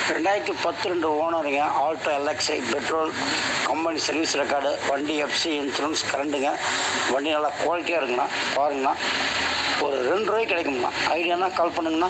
2012 ஓனருங்க. Alto LXi petrol company service record, வண்டி FC insurance கரண்டுங்க. வண்டி நல்லா குவாலிட்டியாக இருக்குங்கண்ணா. பாருங்கண்ணா, ஒரு 2 ரூபாய்க்கு கிடைக்குங்கண்ணா. ஐடியானா கால் பண்ணுங்கண்ணா.